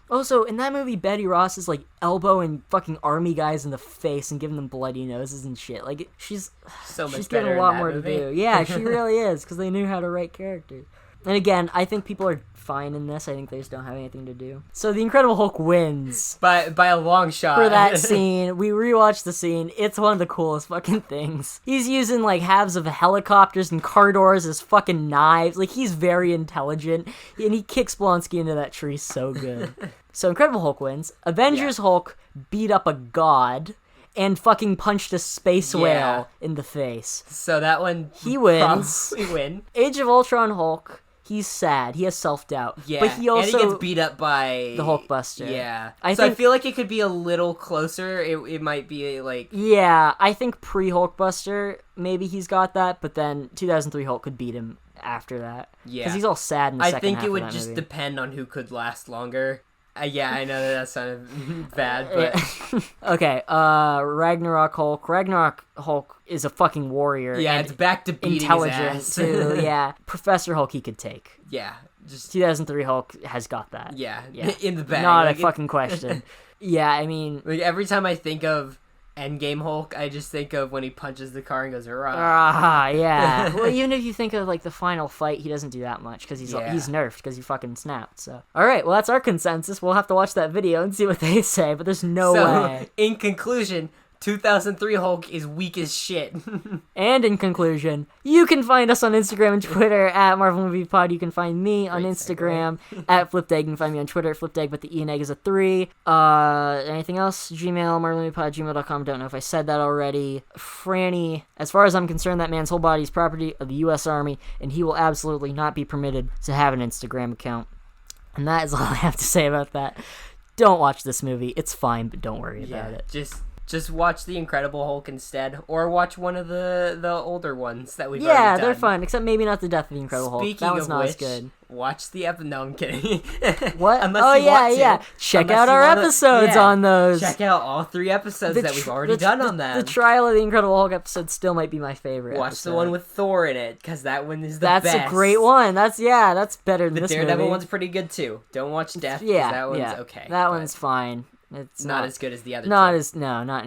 Also, in that movie, Betty Ross is, like, elbowing fucking army guys in the face and giving them bloody noses and shit. Like, she's So much given better a in lot that more movie. to do. Yeah, she really is, because they knew how to write characters. And again, I think people are fine in this. I think they just don't have anything to do. So the Incredible Hulk wins. By a long shot. For that scene, we rewatched the scene. It's one of the coolest fucking things. He's using like halves of helicopters and car doors as fucking knives. Like, he's very intelligent, and he kicks Blonsky into that tree so good. So Incredible Hulk wins. Avengers Hulk beat up a god and fucking punched a space whale in the face. So that one He wins. probably win. Age of Ultron Hulk, he's sad. He has self-doubt. Yeah, But he also... and he gets beat up by the Hulkbuster. Yeah, I I think- feel like it could be a little closer. It might be like Yeah, I think pre-Hulkbuster, maybe he's got that, but then 2003 Hulk could beat him after that. Yeah. Because he's all sad in the I second think half it of would that just movie. depend on who could last longer. Yeah, I know that sounded bad, but Okay, Ragnarok Hulk. Ragnarok Hulk is a fucking warrior. yeah, and it's back to beating intelligent, his ass. too, yeah. Professor Hulk he could take. Yeah, just 2003 Hulk has got that. yeah, Yeah. in the bag. Not like, a fucking question. Yeah, I mean... Like every time I think of Endgame Hulk, I just think of when he punches the car and goes, "Hurrah!" Ah, yeah. Well, even if you think of like the final fight, he doesn't do that much because he's Yeah. nerfed because he fucking snapped. So, all right, well that's our consensus. We'll have to watch that video and see what they say. But there's no So, way. in conclusion, 2003 Hulk is weak as shit. And in conclusion, you can find us on Instagram and Twitter at Marvel Movie Pod. You can find me on Instagram at FlipDegg. You can find me on Twitter at FlipDegg, but the E and egg is a 3. Anything else? Gmail, marvelmoviepod@gmail.com. Don't know if I said that already. Franny, as far as I'm concerned, that man's whole body is property of the U.S. Army, and he will absolutely not be permitted to have an Instagram account. And that is all I have to say about that. Don't watch this movie. It's fine, but don't worry about it. Just watch The Incredible Hulk instead, or watch one of the older ones that we've already done. Yeah, they're fun, except maybe not the Death of the Incredible Hulk. That one's not as good. Watch the episode. No, I'm kidding. What? Unless you want to. Check out our episodes on those. Check out all 3 episodes that we've already done on them. The Trial of the Incredible Hulk episode still might be my favorite. Watch the one with Thor in it, because that one is the best. That's a great one. That's better than this movie. The Daredevil one's pretty good too. Don't watch Death. Yeah, that one's okay. That one's fine. It's not as good as the other. Not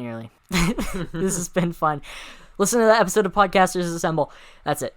nearly. This has been fun. Listen to that episode of Podcasters Assemble. That's it.